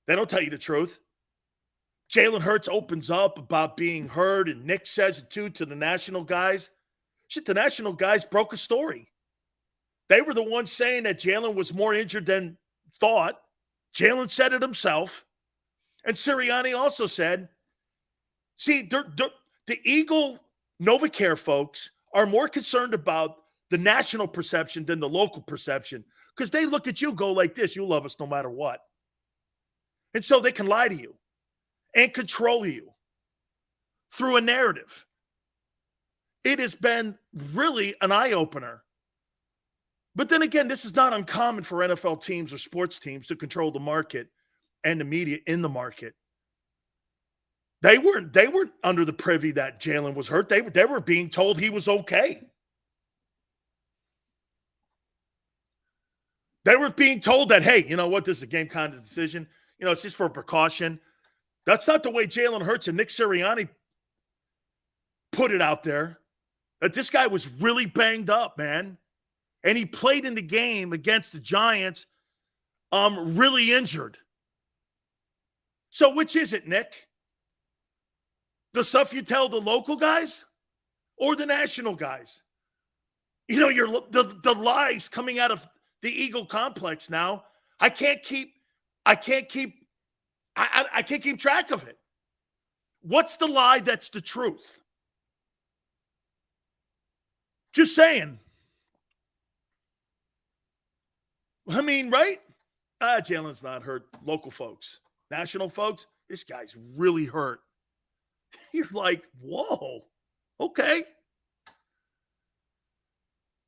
They don't tell you the truth. Jalen Hurts opens up about being hurt, and Nick says it too to the national guys. Shit, the national guys broke a story. They were the ones saying that Jalen was more injured than thought. Jalen said it himself. And Sirianni also said, see, the Eagle NovaCare folks are more concerned about the national perception than the local perception because they look at you, go like this, you love us no matter what. And so they can lie to you and control you through a narrative. It has been really an eye-opener. But then again, this is not uncommon for NFL teams or sports teams to control the market and the media in the market. They weren't under the privy that Jalen was hurt. They were being told he was okay. They were being told that, hey, you know what, this is a game kind of decision. You know, it's just for precaution. That's not the way Jalen Hurts and Nick Sirianni put it out there. That this guy was really banged up, man. And he played in the game against the Giants really injured. So which is it, Nick? The stuff you tell the local guys or the national guys? You know, the lies coming out of the Eagle complex now. I can't keep track of it. What's the lie that's the truth? Just saying. I mean, right? Jalen's not hurt. Local folks. National folks, this guy's really hurt. You're like, whoa. Okay.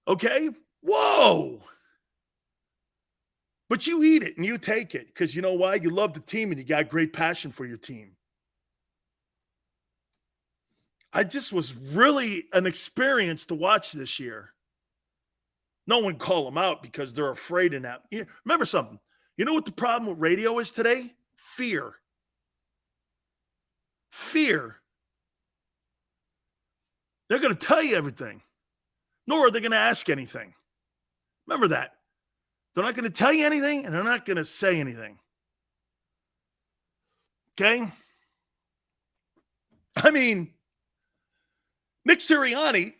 Okay. Whoa. But you eat it and you take it because you know why? You love the team and you got great passion for your team. I just was really an experience to watch this year. No one call them out because they're afraid of that. Remember something. You know what the problem with radio is today? Fear. Fear. They're going to tell you everything, nor are they going to ask anything. Remember that. They're not going to tell you anything, and they're not going to say anything. Okay? I mean, Nick Sirianni,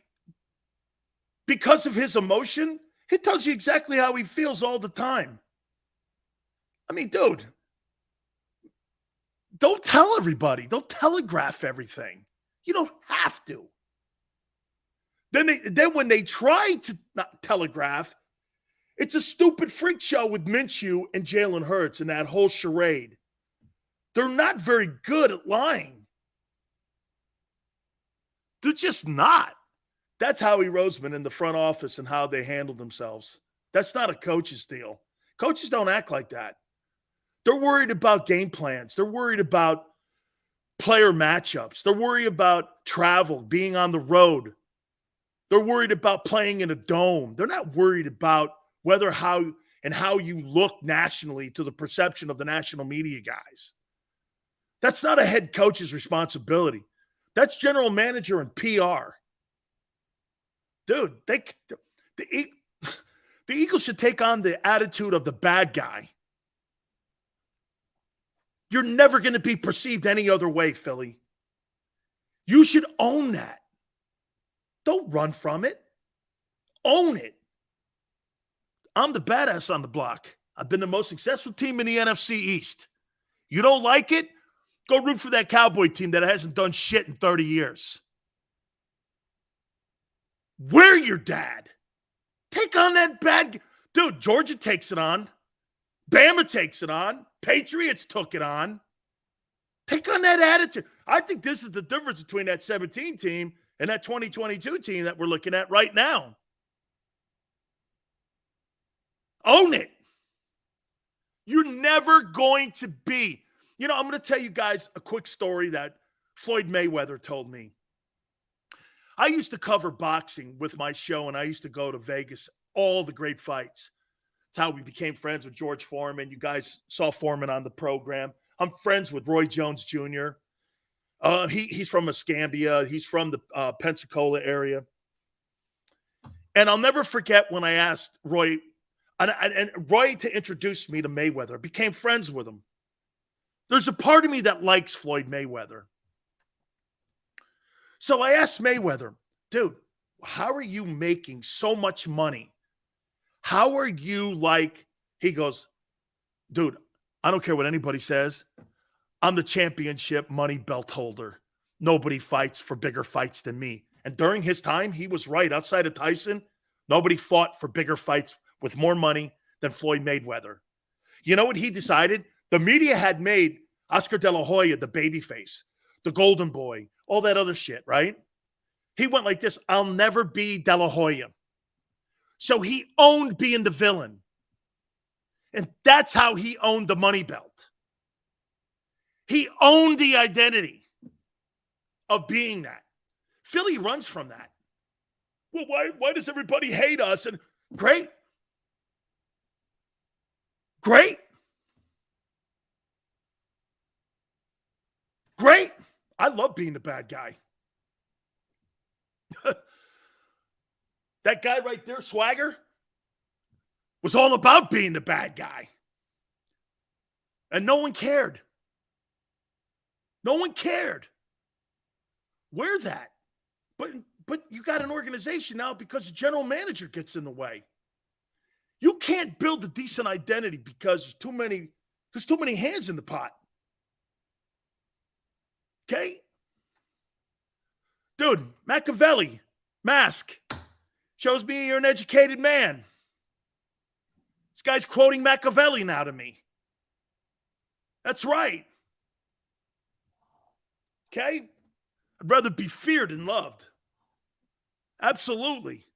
because of his emotion, he tells you exactly how he feels all the time. I mean, dude, don't tell everybody. Don't telegraph everything. You don't have to. Then when they try to not telegraph, it's a stupid freak show with Minshew and Jalen Hurts and that whole charade. They're not very good at lying. They're just not. That's Howie Roseman in the front office and how they handle themselves. That's not a coach's deal. Coaches don't act like that. They're worried about game plans. They're worried about player matchups. They're worried about travel, being on the road. They're worried about playing in a dome. They're not worried about how you look nationally to the perception of the national media guys. That's not a head coach's responsibility. That's general manager and PR. Dude, the Eagles should take on the attitude of the bad guy. You're never going to be perceived any other way, Philly. You should own that. Don't run from it. Own it. I'm the badass on the block. I've been the most successful team in the NFC East. You don't like it? Go root for that Cowboy team that hasn't done shit in 30 years. We're your dad. Take on that bad. Dude, Georgia takes it on. Bama takes it on. Patriots took it on. Take on that attitude. I think this is the difference between that 17 team and that 2022 team that we're looking at right now. Own it. You're never going to be. I'm going to tell you guys a quick story that Floyd Mayweather told me. I used to cover boxing with my show, and I used to go to Vegas, all the great fights. That's how we became friends with George Foreman. You guys saw Foreman on the program. I'm friends with Roy Jones Jr. He's from Escambia. He's from the Pensacola area. And I'll never forget when I asked Roy, and Roy to introduce me to Mayweather, became friends with him. There's a part of me that likes Floyd Mayweather. So I asked Mayweather, dude, how are you making so much money? How are you he goes, dude, I don't care what anybody says. I'm the championship money belt holder. Nobody fights for bigger fights than me. And during his time, he was right. Outside of Tyson, nobody fought for bigger fights with more money than Floyd Mayweather. You know what he decided? The media had made Oscar De La Hoya the babyface, the golden boy, all that other shit, right? He went like this, I'll never be De La Hoya. So he owned being the villain. And that's how he owned the money belt. He owned the identity of being that. Philly runs from that. Well, why does everybody hate us? And great. Great. Great. I love being the bad guy. That guy right there, Swagger, was all about being the bad guy. And no one cared. No one cared. Wear that. But you got an organization now because the general manager gets in the way. You can't build a decent identity because there's too many hands in the pot. Okay? Dude, Machiavelli, mask, shows me you're an educated man. This guy's quoting Machiavelli now to me. That's right. Okay? I'd rather be feared than loved. Absolutely.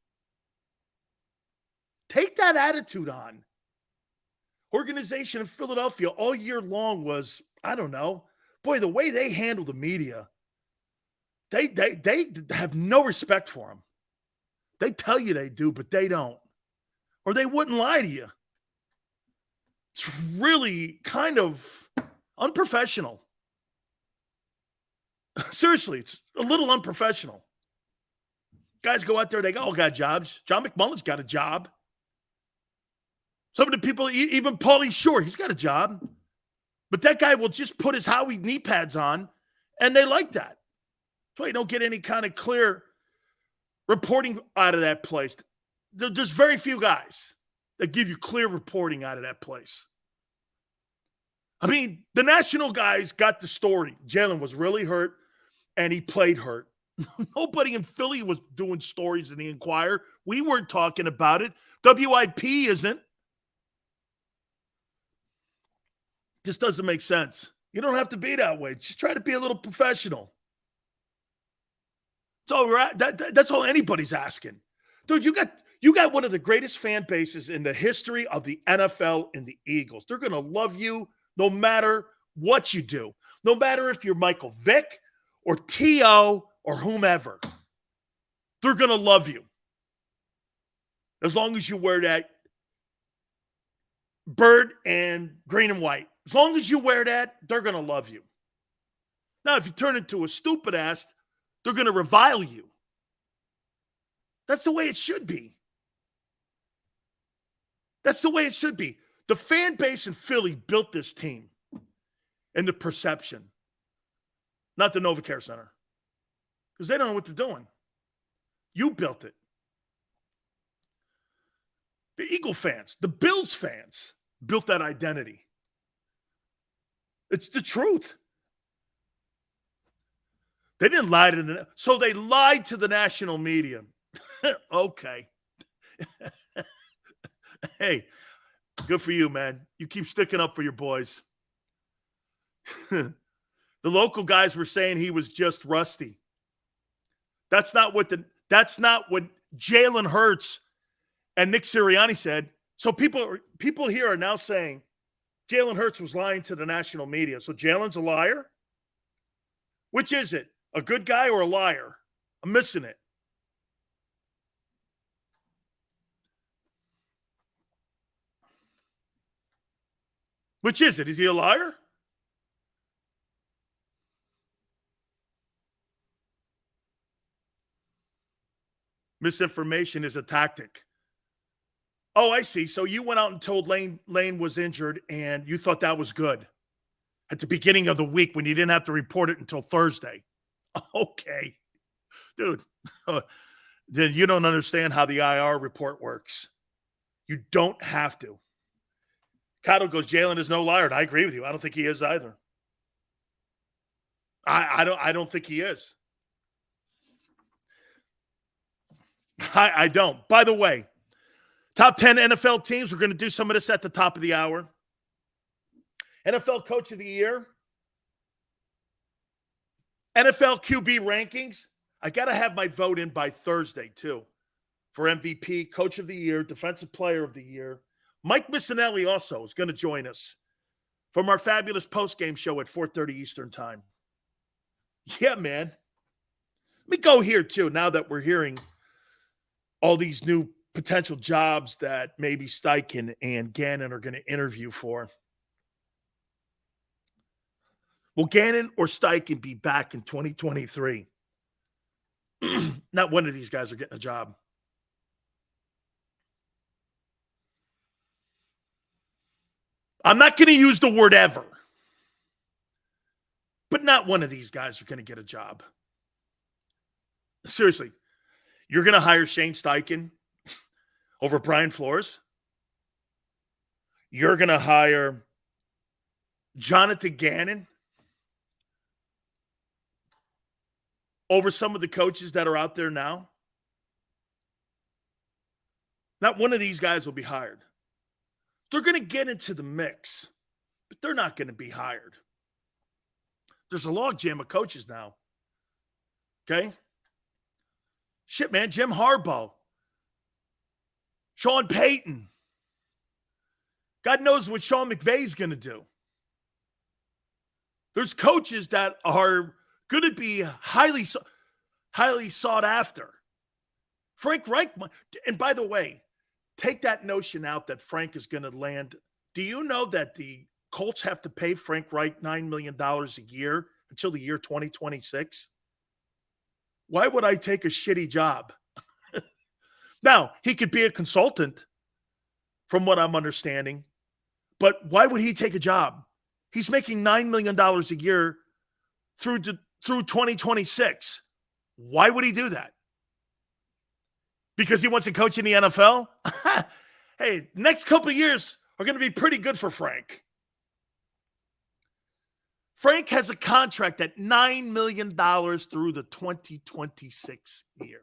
Take that attitude on. Organization in Philadelphia all year long was, I don't know, boy, the way they handle the media, they have no respect for them. They tell you they do, but they don't. Or they wouldn't lie to you. It's really kind of unprofessional. Seriously, it's a little unprofessional. Guys go out there, they all got jobs. John McMullen's got a job. Some of the people, even Paulie Shore, he's got a job. But that guy will just put his Howie knee pads on, and they like that. That's why you don't get any kind of clear reporting out of that place. There's very few guys that give you clear reporting out of that place. I mean, the national guys got the story. Jalen was really hurt, and he played hurt. Nobody in Philly was doing stories in the Inquirer. We weren't talking about it. WIP isn't. This doesn't make sense. You don't have to be that way. Just try to be a little professional. That's all anybody's asking. Dude, you got one of the greatest fan bases in the history of the NFL and the Eagles. They're going to love you no matter what you do. No matter if you're Michael Vick or T.O. or whomever. They're going to love you. As long as you wear that bird and green and white. As long as you wear that, they're going to love you. Now, if you turn into a stupid ass, they're going to revile you. That's the way it should be. That's the way it should be. The fan base in Philly built this team and the perception, not the NovaCare Center, because they don't know what they're doing. You built it. The Eagle fans, the Bills fans built that identity. It's the truth. They didn't lie to so they lied to the national media. Okay. Hey, good for you, man. You keep sticking up for your boys. The local guys were saying he was just rusty. That's not what Jalen Hurts and Nick Sirianni said. So people here are now saying Jalen Hurts was lying to the national media. So Jalen's a liar? Which is it? A good guy or a liar? I'm missing it. Which is it? Is he a liar? Misinformation is a tactic. Oh, I see. So you went out and told Lane was injured, and you thought that was good at the beginning of the week when you didn't have to report it until Thursday. Okay. Dude, then you don't understand how the IR report works. You don't have to. Cotto goes, Jalen is no liar. And I agree with you. I don't think he is either. I don't think he is. I don't. By the way, top 10 NFL teams. We're going to do some of this at the top of the hour. NFL Coach of the Year. NFL QB rankings. I got to have my vote in by Thursday, too, for MVP, Coach of the Year, Defensive Player of the Year. Mike Missinelli also is going to join us from our fabulous postgame show at 4:30 Eastern Time. Yeah, man. Let me go here, too, now that we're hearing all these new potential jobs that maybe Steichen and Gannon are going to interview for. Will Gannon or Steichen be back in 2023? Not one of these guys are getting a job. I'm not going to use the word ever, but not one of these guys are going to get a job. Seriously, you're going to hire Shane Steichen over Brian Flores? You're going to hire Jonathan Gannon over some of the coaches that are out there now? Not one of these guys will be hired. They're going to get into the mix, but they're not going to be hired. There's a logjam of coaches now. Okay? Shit, man. Jim Harbaugh. Sean Payton. God knows what Sean McVay's going to do. There's coaches that are going to be highly sought after. Frank Reich, and by the way, take that notion out that Frank is going to land. Do you know that the Colts have to pay Frank Reich $9 million a year until the year 2026? Why would I take a shitty job? Now, he could be a consultant, from what I'm understanding, but why would he take a job? He's making $9 million a year through 2026. Why would he do that? Because he wants to coach in the NFL? Hey, next couple of years are going to be pretty good for Frank. Frank has a contract at $9 million through the 2026 year.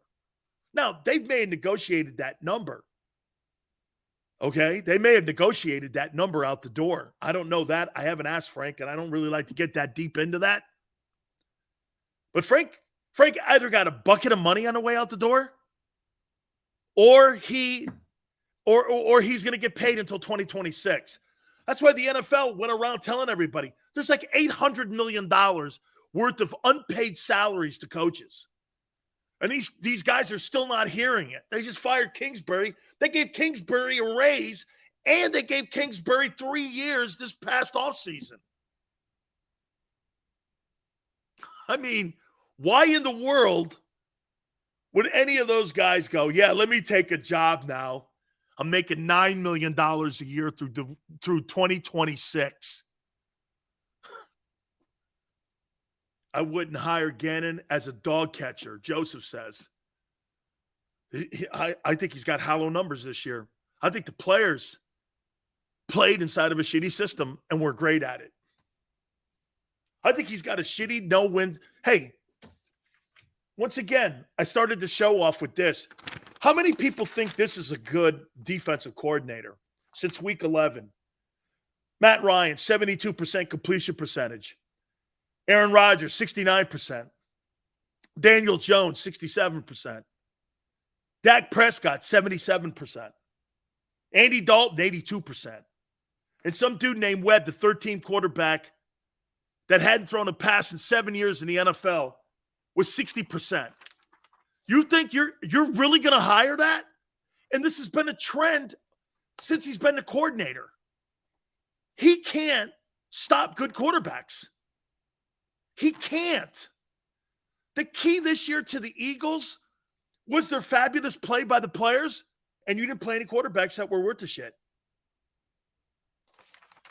Now, they may have negotiated that number. Okay? They may have negotiated that number out the door. I don't know that. I haven't asked Frank, and I don't really like to get that deep into that. But Frank either got a bucket of money on the way out the door, or he's going to get paid until 2026. That's why the NFL went around telling everybody there's like $800 million worth of unpaid salaries to coaches. And these guys are still not hearing it. They just fired Kingsbury. They gave Kingsbury a raise, and they gave Kingsbury 3 years this past offseason. I mean, why in the world would any of those guys go, yeah, let me take a job now. I'm making $9 million a year through 2026. I wouldn't hire Gannon as a dog catcher, Joseph says. I think he's got hollow numbers this year. I think the players played inside of a shitty system and were great at it. I think he's got a shitty no-win. Hey, once again, I started the show off with this. How many people think this is a good defensive coordinator since week 11? Matt Ryan, 72% completion percentage. Aaron Rodgers, 69%. Daniel Jones, 67%. Dak Prescott, 77%. Andy Dalton, 82%. And some dude named Webb, the 13th quarterback that hadn't thrown a pass in 7 years in the NFL, was 60%. You think you're really going to hire that? And this has been a trend since he's been the coordinator. He can't stop good quarterbacks. He can't. The key this year to the Eagles was their fabulous play by the players, and you didn't play any quarterbacks that were worth the shit.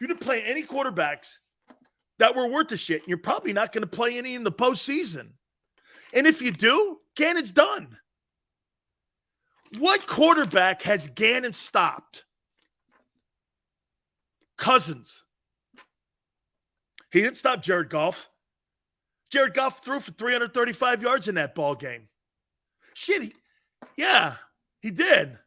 You didn't play any quarterbacks that were worth the shit, and you're probably not going to play any in the postseason. And if you do, Gannon's done. What quarterback has Gannon stopped? Cousins. He didn't stop Jared Goff. Jared Goff threw for 335 yards in that ball game. Shit, he did.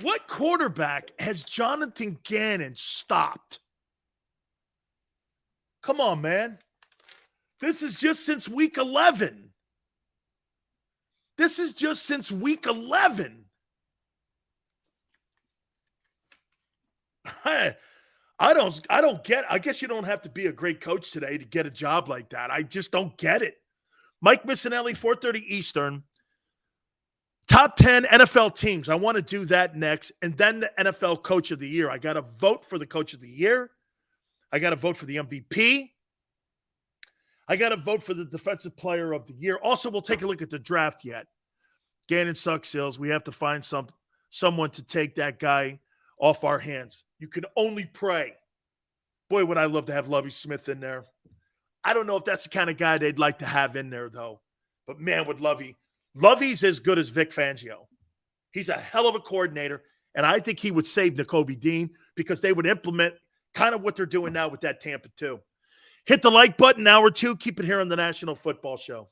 What quarterback has Jonathan Gannon stopped? Come on, man. This is just since week 11. This is just since week 11. I don't get it. I guess you don't have to be a great coach today to get a job like that. I just don't get it. Mike Missinelli, 4:30 Eastern. Top 10 NFL teams. I want to do that next. And then the NFL Coach of the Year. I got to vote for the Coach of the Year. I got to vote for the MVP. I got to vote for the Defensive Player of the Year. Also, we'll take a look at the draft yet. Gannon sucks, Sills. We have to find someone to take that guy off our hands. You can only pray. Boy, would I love to have Lovie Smith in there. I don't know if that's the kind of guy they'd like to have in there, though. But, man, would Lovie. Lovie's as good as Vic Fangio. He's a hell of a coordinator, and I think he would save Nakobe Dean because they would implement kind of what they're doing now with that Tampa 2. Hit the like button, hour 2. Keep it here on the National Football Show.